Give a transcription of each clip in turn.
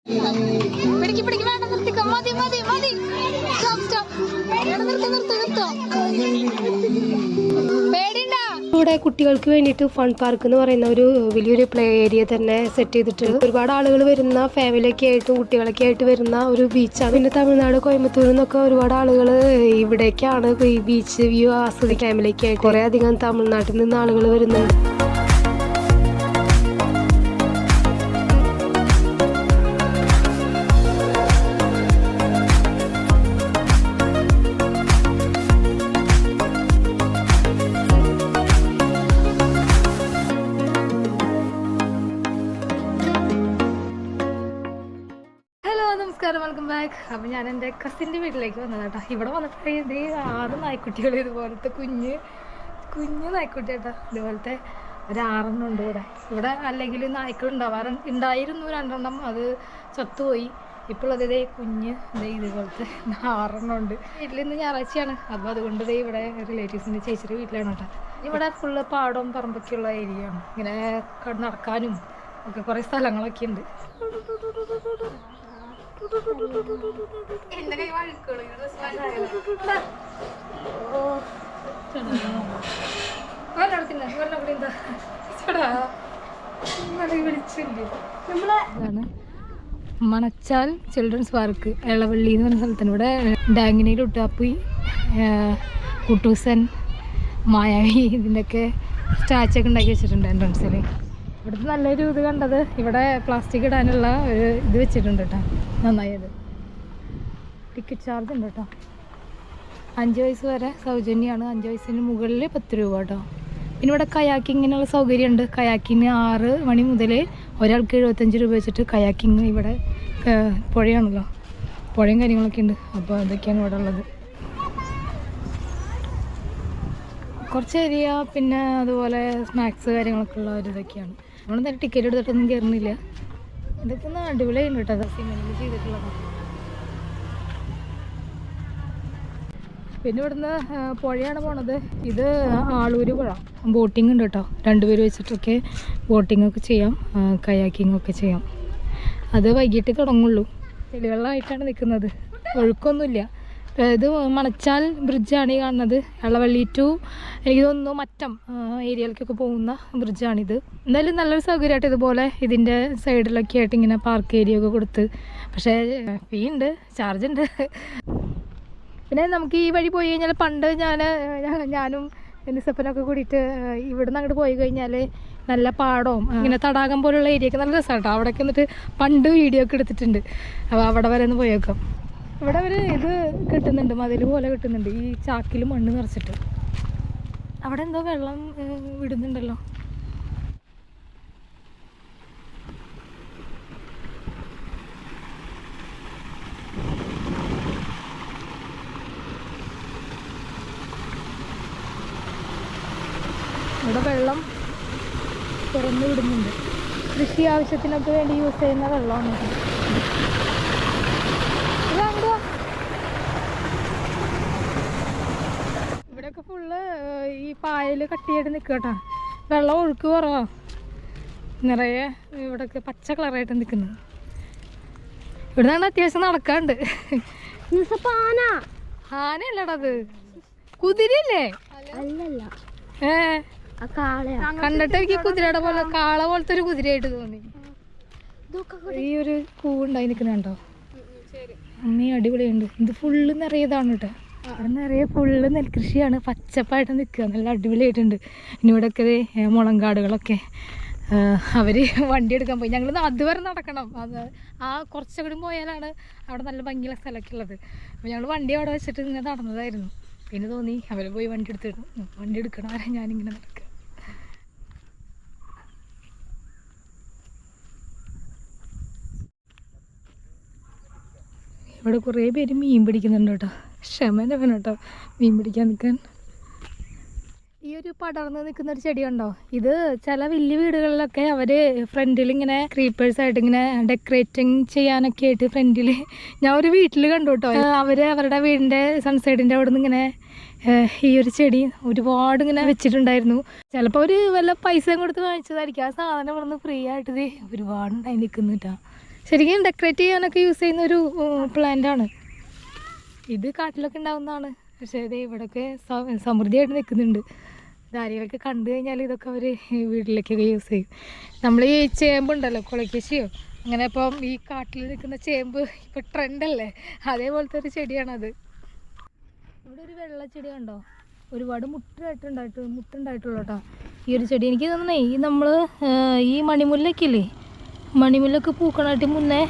ഇവിടെ കുട്ടികൾക്ക് വേണ്ടിയിട്ട് ഫൺ പാർക്ക് എന്ന് പറയുന്ന ഒരു വലിയൊരു പ്ലേ ഏരിയ തന്നെ സെറ്റ് ചെയ്തിട്ടുണ്ട്. ഒരുപാട് ആളുകൾ വരുന്ന ഫാമിലിയൊക്കെ ആയിട്ടും കുട്ടികളൊക്കെ ആയിട്ട് വരുന്ന ഒരു ബീച്ചാണ്. പിന്നെ തമിഴ്നാട് കോയമ്പത്തൂരിൽ നിന്നൊക്കെ ഒരുപാട് ആളുകൾ ഇവിടേക്കാണ് ഈ ബീച്ച് വ്യൂ ആസ്വദിക്കാൻ ഫാമിലിയൊക്കെ ആയിട്ട്. കുറേ അധികം തമിഴ്നാട്ടിൽ നിന്ന് ആളുകൾ വരുന്നുണ്ട്. Welcome back. അപ്പം ഞാൻ എൻ്റെ കസിൻ്റെ വീട്ടിലേക്ക് വന്നത് കേട്ടോ. ഇവിടെ വന്നിട്ട് ഇത് 6 നായ്ക്കുട്ടികൾ ഇതുപോലത്തെ കുഞ്ഞു നായ്ക്കുട്ടി കേട്ടോ. ഇതുപോലത്തെ ഒരു 6 ഉണ്ട് ഇവിടെ അല്ലെങ്കിൽ നായ്ക്കൾ ഉണ്ടായിരുന്നു 2 അത് ചത്തുപോയി. ഇപ്പോൾ അതേ കുഞ്ഞ് ഇതുപോലത്തെ 6 ഉണ്ട്. വീട്ടിൽ ഇന്ന് ഞായറാഴ്ചയാണ്. അപ്പോൾ അതുകൊണ്ട് ഇവിടെ റിലേറ്റീവ്സിൻ്റെ ചേച്ചിയുടെ വീട്ടിലാണ് കേട്ടോ. ഇവിടെ ഫുള്ള് പാടവും പറമ്പൊക്കെയുള്ള ഏരിയ ആണ്. ഇങ്ങനെ നടക്കാനും ഒക്കെ കുറേ സ്ഥലങ്ങളൊക്കെ ഉണ്ട്. എന്റെ കൈ വഴുക്കള് മണച്ചാൽ ചിൽഡ്രൻസ് പാർക്ക് എളവള്ളി എന്ന് പറഞ്ഞ സ്ഥലത്താണ്. ഇവിടെ ഡാങ്ങിനി, ലുട്ടാപ്പി, കുട്ടൂസൻ, മായാവി ഇതിൻ്റെയൊക്കെ സ്റ്റാച്ചു ഒക്കെ ഉണ്ടാക്കി വെച്ചിട്ടുണ്ട് എൻട്രൻസിൽ. ഇവിടുത്തെ നല്ലൊരു ഇത് കണ്ടത്, ഇവിടെ പ്ലാസ്റ്റിക് ഇടാനുള്ള ഒരു ഇത് വെച്ചിട്ടുണ്ട് കേട്ടോ. നന്നായത്. ടിക്കറ്റ് ചാർജ് ഉണ്ട് കേട്ടോ. 5 വയസ്സ് വരെ സൗജന്യമാണ്. 5 വയസ്സിന് മുകളിൽ 10 രൂപ കേട്ടോ. പിന്നെ ഇവിടെ കയാക്കിങ്ങിനുള്ള സൗകര്യമുണ്ട്. കയാക്കിങ് 6 മണി മുതൽ ഒരാൾക്ക് 75 രൂപ വെച്ചിട്ട് കയാക്കിങ്. ഇവിടെ പുഴയാണല്ലോ, പുഴയും കാര്യങ്ങളൊക്കെ ഉണ്ട്. അപ്പോൾ അതൊക്കെയാണ് ഇവിടെ ഉള്ളത്. കുറച്ച് ഏരിയ പിന്നെ അതുപോലെ സ്നാക്സ് കാര്യങ്ങളൊക്കെ ഉള്ള ഒരു ഇതൊക്കെയാണ്. നമ്മളെന്തായാലും ടിക്കറ്റ് എടുത്തിട്ടൊന്നും കയറുന്നില്ല. ഇതൊക്കെ ഒന്ന് അടിപൊളിയുണ്ട് കേട്ടോ. സിമെൻറ്റിൽ ചെയ്തിട്ടുള്ളതാണ്. പിന്നെ ഇവിടുന്ന് പുഴയാണ് പോണത്. ഇത് ആളൂര് പുഴ. ബോട്ടിംഗ് ഉണ്ട് കേട്ടോ. 2 പേര് വെച്ചിട്ടൊക്കെ ബോട്ടിംഗ് ഒക്കെ ചെയ്യാം, കയാക്കിംഗ് ഒക്കെ ചെയ്യാം. അത് വൈകിട്ട് തുടങ്ങുള്ളൂ. ചെളിവെള്ളമായിട്ടാണ് നിൽക്കുന്നത്, ഒഴുക്കൊന്നുമില്ല. ഇത് മണച്ചാൽ ബ്രിഡ്ജാണ് ഈ കാണുന്നത്. എളവള്ളി ടു എനിക്ക് തോന്നുന്നു മറ്റം ഏരിയയിലേക്കൊക്കെ പോകുന്ന ബ്രിഡ്ജാണിത്. എന്തായാലും നല്ലൊരു സൗകര്യമായിട്ട് ഇതുപോലെ ഇതിൻ്റെ സൈഡിലൊക്കെ ആയിട്ട് ഇങ്ങനെ പാർക്ക് ഏരിയ ഒക്കെ കൊടുത്ത്. പക്ഷേ ഫീ ഉണ്ട്, ചാർജ് ഉണ്ട്. പിന്നെ നമുക്ക് ഈ വഴി പോയി കഴിഞ്ഞാൽ പണ്ട് ഞാനും നിസപ്പനൊക്കെ കൂടിയിട്ട് ഇവിടുന്ന് അങ്ങോട്ട് പോയി കഴിഞ്ഞാൽ നല്ല പാടവും ഇങ്ങനെ തടാകം പോലുള്ള ഏരിയയൊക്കെ നല്ല രസമാട്ടോ. അവിടെയൊക്കെ എന്നിട്ട് പണ്ട് വീഡിയോ ഒക്കെ എടുത്തിട്ടുണ്ട്. അപ്പോൾ അവിടെ വരെ ഒന്ന് പോയേക്കാം. ഇവിടെ ഒരു ഇത് കിട്ടുന്നുണ്ട്, മതിൽ പോലെ കിട്ടുന്നുണ്ട്, ഈ ചാക്കിൽ മണ്ണ് നിറച്ചിട്ട്. അവിടെ എന്തോ വെള്ളം വിടുന്നുണ്ടല്ലോ. ഇവിടെ വെള്ളം തുറന്നു വിടുന്നുണ്ട്. കൃഷി ആവശ്യത്തിനൊക്കെ വേണ്ടി യൂസ് ചെയ്യുന്ന വെള്ളമാണ്. ഇവിടെയൊക്കെ ഫുള്ള് ഈ പായൽ കട്ടിയായിട്ട് നിൽക്കട്ടോ. വെള്ളം ഒഴുക്ക് കുറവാ. നിറയെ ഇവിടെയൊക്കെ പച്ച കളറായിട്ട് നിൽക്കുന്നത്. ഇവിടെ നിന്ന് അത്യാവശ്യം നടക്കാണ്ട്. ആനയല്ലടാ അത്, കുതിരയല്ലേ? കണ്ടിട്ട് എനിക്ക് കുതിരയുടെ പോലെ, കാള പോലത്തെ ഒരു കുതിരയായിട്ട് തോന്നി. ഈ ഒരു പൂവുണ്ടായി നിൽക്കുന്നുണ്ടോ? അമ്മീ അടിപൊളിയുണ്ട്. ഇത് ഫുള്ള് നിറയതാണ് കേട്ടോ. അവിടെ നിറയെ ഫുള്ള് നെൽകൃഷിയാണ്, പച്ചപ്പായിട്ട് നിൽക്കുക. നല്ല അടിപൊളിയായിട്ടുണ്ട്. ഇനി ഇവിടെയൊക്കെ മുളങ്കാടുകളൊക്കെ. അവർ വണ്ടി എടുക്കാൻ പോയി. ഞങ്ങൾ അതുവരെ നടക്കണം. അത് കുറച്ചുകൂടി പോയാലാണ് അവിടെ നല്ല ഭംഗിയുള്ള സ്ഥലമൊക്കെ ഉള്ളത്. അപ്പോൾ ഞങ്ങൾ വണ്ടി അവിടെ വെച്ചിട്ട് ഇങ്ങനെ നടന്നതായിരുന്നു. പിന്നെ തോന്നി അവർ പോയി വണ്ടി എടുത്തിടും, വണ്ടി എടുക്കണ വരെ ഞാനിങ്ങനെ നടക്കുക. ഇവിടെ കുറേ പേര് മീൻ പിടിക്കുന്നുണ്ട് കേട്ടോ. ക്ഷമന വേണം കേട്ടോ മീൻ പിടിക്കാൻ നിൽക്കാൻ. ഈ ഒരു പടർന്ന് നിൽക്കുന്ന ഒരു ചെടി കണ്ടോ? ഇത് ചില വലിയ വീടുകളിലൊക്കെ അവർ ഫ്രണ്ടിൽ ഇങ്ങനെ ക്രീപ്പേഴ്സായിട്ട് ഇങ്ങനെ ഡെക്കറേറ്റിങ് ചെയ്യാനൊക്കെ ആയിട്ട് ഫ്രണ്ടിൽ ഞാൻ ഒരു വീട്ടിൽ കണ്ടു കേട്ടോ. അവർ അവരുടെ വീടിൻ്റെ സൺസൈഡിൻ്റെ അവിടെ നിന്ന് ഇങ്ങനെ ഈ ഒരു ചെടി ഒരുപാട് ഇങ്ങനെ വെച്ചിട്ടുണ്ടായിരുന്നു. ചിലപ്പോൾ അവർ വല്ല പൈസയും കൊടുത്ത് വാങ്ങിച്ചതായിരിക്കും. ആ സാധനം ഇവിടെ നിന്ന് ഫ്രീ ആയിട്ട് ഒരുപാടുണ്ടായി നിൽക്കുന്നു കേട്ടോ. ശരിക്കും ഡെക്കറേറ്റ് ചെയ്യാനൊക്കെ യൂസ് ചെയ്യുന്ന ഒരു പ്ലാന്റ് ആണ് ഇത്. കാട്ടിലൊക്കെ ഉണ്ടാവുന്നതാണ്. പക്ഷേ ഇത് ഇവിടെയൊക്കെ സമൃദ്ധിയായിട്ട് നിൽക്കുന്നുണ്ട്. ധാരികളൊക്കെ കണ്ടു കഴിഞ്ഞാൽ ഇതൊക്കെ അവർ വീട്ടിലേക്കൊക്കെ യൂസ് ചെയ്യും. നമ്മൾ ഈ ചേമ്പുണ്ടല്ലോ, കുളക്കശിയോ അങ്ങനെ. ഇപ്പം ഈ കാട്ടിൽ നിൽക്കുന്ന ചേമ്പ് ഇപ്പം ട്രെൻഡല്ലേ, അതേപോലത്തെ ഒരു ചെടിയാണത്. ഇവിടെ ഒരു വെള്ളച്ചെടി കണ്ടോ, ഒരുപാട് മുട്ടുണ്ടായിട്ടുള്ളൂ കേട്ടോ ഈ ഒരു ചെടി. എനിക്ക് തോന്നുന്നേ ഈ നമ്മൾ ഈ മണിമുല്ലൊക്കെ ഇല്ലേ, മണിമുല്ലൊക്കെ പൂക്കണായിട്ട് മുന്നേ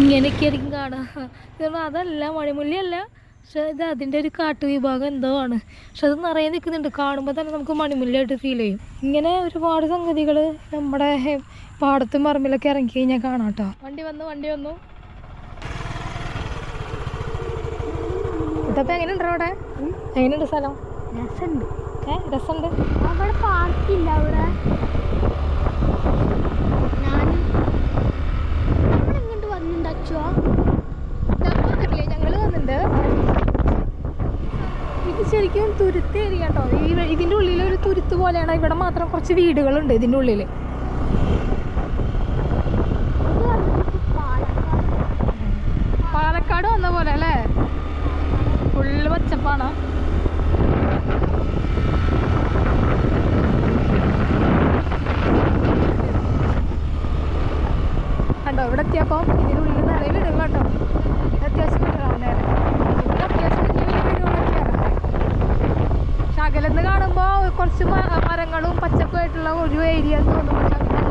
ഇങ്ങനെയൊക്കെ ആയിരിക്കും കാണുക. അതല്ല, മണിമുല്ലയല്ല, പക്ഷെ ഇത് അതിൻ്റെ ഒരു കാട്ടുവിഭാഗം എന്തോ ആണ്. പക്ഷെ അത് നിറയെ നിൽക്കുന്നുണ്ട്. കാണുമ്പോൾ തന്നെ നമുക്ക് മണിമുല്ലയായിട്ട് ഫീൽ ചെയ്യും. ഇങ്ങനെ ഒരുപാട് സംഗതികൾ നമ്മുടെ പാടത്തും പറമ്പിലൊക്കെ ഇറങ്ങി കഴിഞ്ഞാൽ കാണാം കേട്ടോ. വണ്ടി വന്നു. ഇതപ്പോൾ എങ്ങനെയുണ്ടോ അവിടെ? എങ്ങനെയുണ്ട് സ്ഥലം? രസമുണ്ട്. രസമുണ്ട്. അവിടെ പാർക്കില്ല. അവിടെ നമ്മളിങ്ങോട്ട് വന്നിട്ടുണ്ടോ? ഞങ്ങൾ വന്നിട്ടുണ്ട്. ഇത് ശരിക്കും തുരുത്ത് ഏരിയ കേട്ടോ. ഇതിൻ്റെ ഉള്ളിൽ ഒരു തുരുത്ത് പോലെയാണ്. ഇവിടെ മാത്രം കുറച്ച് വീടുകളുണ്ട് ഇതിൻ്റെ ഉള്ളിൽ. പാലക്കാട് വന്ന പോലെ അല്ലേ? ഫുള്ള് പച്ചപ്പാണ്. കണ്ടോ, ഇവിടെ എത്തിയപ്പോൾ ഇതിനുള്ളിൽ നിറയെ വീടുകൾ കേട്ടോ. അത്യാവശ്യം വീടുകളാണ്. നേരെ അത്യാവശ്യം വീടുകളൊക്കെയാണ്. പക്ഷെ അകലെന്ന് കാണുമ്പോൾ കുറച്ച് മരങ്ങളും പച്ചപ്പുമായിട്ടുള്ള ഒരു ഏരിയ എന്ന് തോന്നും. പക്ഷെ അങ്ങനെയല്ല.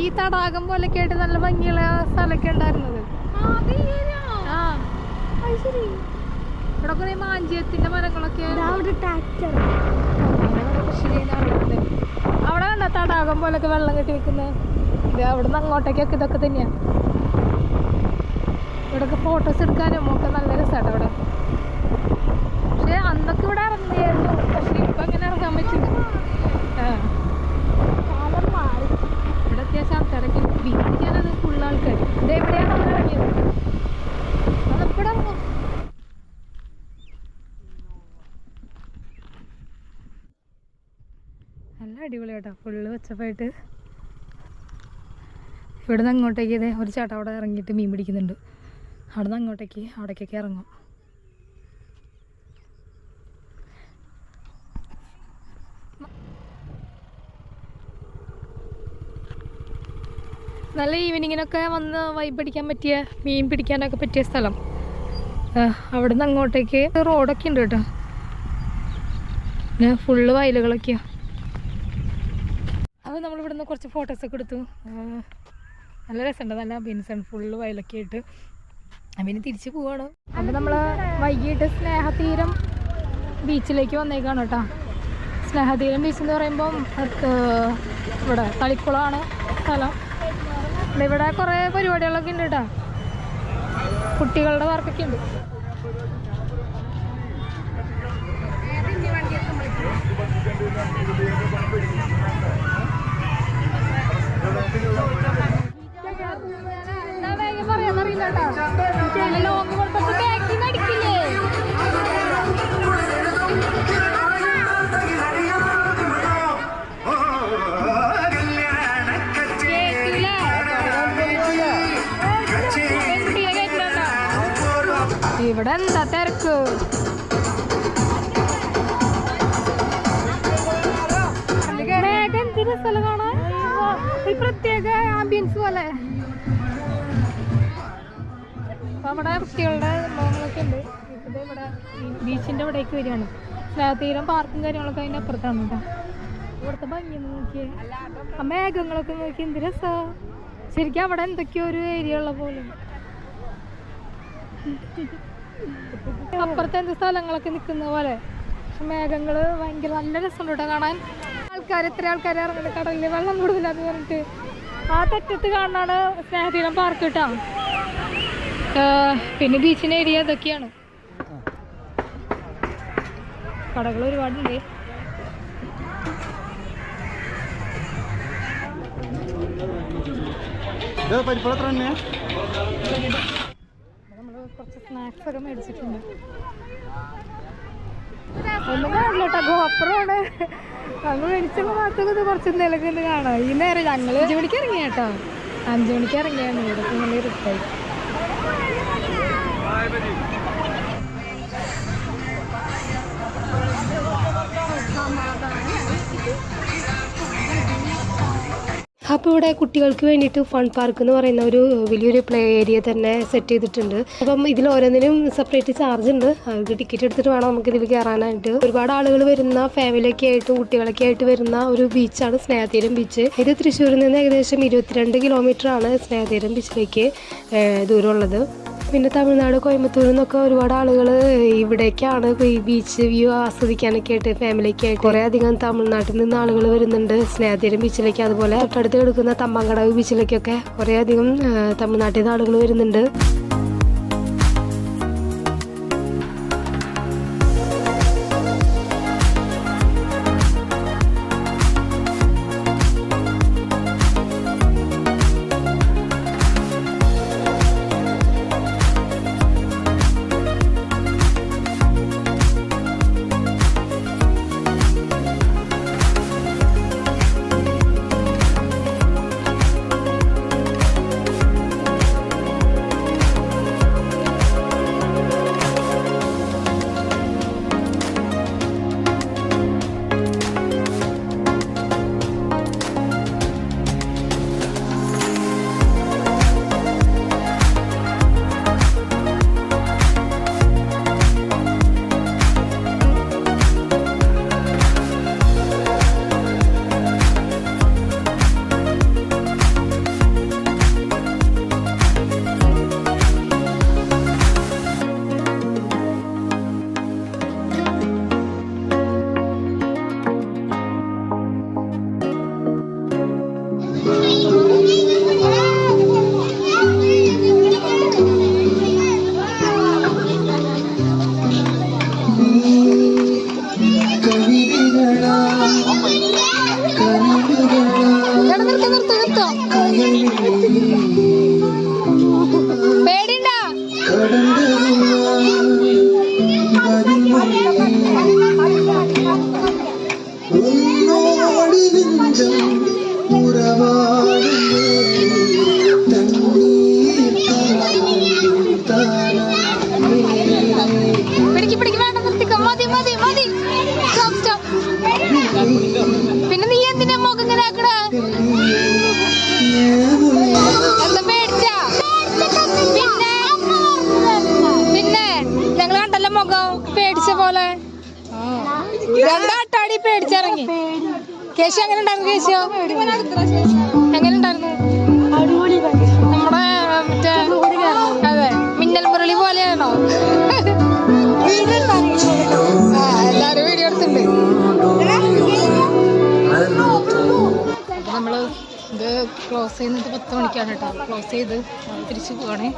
ഈ തടാകം പോലൊക്കെ ആയിട്ട് നല്ല ഭംഗിയുള്ള സ്ഥലമൊക്കെ ഉണ്ടായിരുന്നത്. ഇവിടെ കുറെ മാഞ്ചിയത്തിന്റെ മരങ്ങളൊക്കെ. അവിടെ കണ്ട തടാകം പോലൊക്കെ വെള്ളം കെട്ടി വെക്കുന്നത്. അവിടെ നിന്ന് അങ്ങോട്ടേക്കൊക്കെ ഇതൊക്കെ തന്നെയാണ്. ഇവിടെയൊക്കെ ഫോട്ടോസ് എടുക്കാനും ഒക്കെ നല്ല രസമാണ് അവിടെ. പക്ഷെ അന്നൊക്കെ ഇവിടെ ഇറങ്ങിയായിരുന്നു. പക്ഷെ ഇപ്പൊ അങ്ങനെ ഇറങ്ങാൻ പറ്റില്ല. ഇവിടെ അത്യാവശ്യം ആൾക്കാരൊക്കെ വിൽക്കാനത് ഫുൾ ആൾക്കാർ. ഇതെവിടെയാണ് നമ്മൾ ഇറങ്ങിയത്? അതിവിടെ നല്ല അടിപൊളി കേട്ടോ. ഫുള്ള് പച്ചപ്പായിട്ട്. ഇവിടെ നിന്ന് അങ്ങോട്ടേക്ക് ഇതേ ഒരു ചേട്ടൻ അവിടെ ഇറങ്ങിയിട്ട് മീൻ പിടിക്കുന്നുണ്ട്. അവിടെ നിന്ന് അങ്ങോട്ടേക്ക് അവിടേക്കൊക്കെ ഇറങ്ങും. നല്ല ഈവനിങ്ങിനൊക്കെ വന്ന് വൈബ് അടിക്കാൻ പറ്റിയ, മീൻ പിടിക്കാനൊക്കെ പറ്റിയ സ്ഥലം. അവിടെ നിന്ന് അങ്ങോട്ടേക്ക് റോഡൊക്കെ ഉണ്ട് കേട്ടോ. പിന്നെ ഫുള്ള് വയലുകളൊക്കെയാണ്. അപ്പോൾ നമ്മളിവിടെ നിന്ന് കുറച്ച് ഫോട്ടോസൊക്കെ എടുത്തു. നല്ല രസമുണ്ട്, നല്ല ആംബിയൻസാണ്. ഫുള്ള് വയലൊക്കെ ആയിട്ട്. പിന്നെ തിരിച്ച് പോവാണ്. അപ്പോൾ നമ്മൾ വൈകിട്ട് സ്നേഹതീരം ബീച്ചിലേക്ക് വന്നേക്കാണ് കേട്ടോ. സ്നേഹതീരം ബീച്ച് എന്ന് പറയുമ്പം ഇവിടെ തളിക്കുളമാണ് സ്ഥലം. ഇവിടെ കുറേ പരിപാടികളൊക്കെ ഉണ്ട് കേട്ടോ. കുട്ടികളുടെ വർക്കൊക്കെ ഉണ്ട്. പറയാന്നറിയില്ല കേട്ടോ. ലോങ് കൊടുത്തിട്ട് ബാക്കിൽ അടിക്കില്ലേ? ഇവിടെ എന്താ തിരക്ക്? എന്തൊരു സ്ഥലം കാണാൻ, ഒരു പ്രത്യേക ആംബിയൻസ് പോലെ. അപ്പൊ അവിടെ കുട്ടികളുടെ മോങ്ങളൊക്കെ ഉണ്ട്. ഇപ്പത് ഇവിടെ ബീച്ചിന്റെ ഇവിടേക്ക് വരികയാണ്. സ്നേഹതീരം പാർക്കും കാര്യങ്ങളൊക്കെ അതിൻ്റെ അപ്പുറത്താണ് കേട്ടോ. ഇവിടുത്തെ ഭംഗി നോക്കിയേ, ആ മേഘങ്ങളൊക്കെ നോക്കി എന്ത് രസാ. ശരിക്കും അവിടെ എന്തൊക്കെയോ ഒരു ഏരിയ ഉള്ള പോലെ. അപ്പുറത്തെ എന്ത് സ്ഥലങ്ങളൊക്കെ നിൽക്കുന്ന പോലെ. പക്ഷെ മേഘങ്ങൾ ഭയങ്കര നല്ല രസമുണ്ട് കേട്ടോ കാണാൻ. എത്ര ആൾക്കാർ ഇറങ്ങുന്നത് കടലിൽ വെള്ളം കൂടുതലാന്ന് പറഞ്ഞിട്ട്. ആ തെറ്റത്ത് കാണാനാണ് സ്നേഹതീരം പാർക്ക് കേട്ടോ. പിന്നെ ബീച്ചിൻ്റെ ഏരിയ ഇതൊക്കെയാണ്. കടകൾ ഒരുപാടുണ്ട്. നമ്മൾ കുറച്ച് സ്നാക്സ് ഒക്കെ മേടിച്ചിട്ടുണ്ട്. ഒന്നും കാണില്ല കേട്ടോ, ഗോപ്പുറമാണ്. ഞങ്ങൾ മേടിച്ചപ്പോൾ മാത്രമൊക്കെ കുറച്ച് എന്തെങ്കിലുമൊക്കെ കാണാം. ഈ നേരം ഞങ്ങൾ 5 മണിക്ക് ഇറങ്ങിയ കേട്ടോ, 5 മണിക്ക് ഇറങ്ങിയാണ്. ഇവിടെ നല്ല റിട്ടായി. അപ്പോൾ ഇവിടെ കുട്ടികൾക്ക് വേണ്ടിയിട്ട് ഫൺ പാർക്ക് എന്ന് പറയുന്ന ഒരു വലിയൊരു പ്ലേ ഏരിയ തന്നെ സെറ്റ് ചെയ്തിട്ടുണ്ട്. അപ്പം ഇതിൽ ഓരോന്നിനും സെപ്പറേറ്റ് ചാർജ് ഉണ്ട്. അവർക്ക് ടിക്കറ്റ് എടുത്തിട്ട് വേണം നമുക്ക് ഇതിൽ കയറാനായിട്ട്. ഒരുപാട് ആളുകൾ വരുന്ന ഫാമിലിയൊക്കെ ആയിട്ടും കുട്ടികളൊക്കെ ആയിട്ട് വരുന്ന ഒരു ബീച്ചാണ് സ്നേഹതീരം ബീച്ച്. ഇത് തൃശ്ശൂരിൽ നിന്ന് ഏകദേശം 22 കിലോമീറ്റർ ആണ് സ്നേഹതീരം ബീച്ചിലേക്ക് ദൂരമുള്ളത്. പിന്നെ തമിഴ്നാട്, കോയമ്പത്തൂരിൽ നിന്നൊക്കെ ഒരുപാട് ആളുകൾ ഇവിടേക്കാണ് ഈ ബീച്ച് വ്യൂ ആസ്വദിക്കാനൊക്കെ ആയിട്ട് ഫാമിലിയൊക്കെ ആയിട്ട് കുറേ അധികം തമിഴ്നാട്ടിൽ നിന്ന് ആളുകൾ വരുന്നുണ്ട് സ്നേഹതീരം ബീച്ചിലേക്ക്. അതുപോലെ തൊട്ടടുത്ത് കിടക്കുന്ന തമ്പാങ്കടവ് ബീച്ചിലേക്കൊക്കെ കുറേ അധികം തമിഴ്നാട്ടിൽ നിന്ന് ആളുകൾ വരുന്നുണ്ട്. പിന്നെ നീ എന്തിനാ മുഖം ഇങ്ങനെ ആക്കടാ? എന്താ പേടിച്ചാ? പിന്നെ ഞങ്ങൾ കണ്ടല്ലോ മുഖം പേടിച്ച പോലെ. രണ്ടാട്ടാടി പേടിച്ചിറങ്ങി. കേശു എങ്ങനെ ഉണ്ടായിരുന്നു? കേശു എങ്ങനെ ഉണ്ടായിരുന്നു? നമ്മുടെ മറ്റേ അതെ മിന്നൽ മുരളി പോലെയാണോ? എല്ലാരും വീഡിയോ എടുത്തിട്ടുണ്ട്. നമ്മള് ഇത് ക്ലോസ് ചെയ്യുന്നത് 10 മണിക്കാണ് കേട്ടോ. ക്ലോസ് ചെയ്ത് തിരിച്ചു പോവാണേ.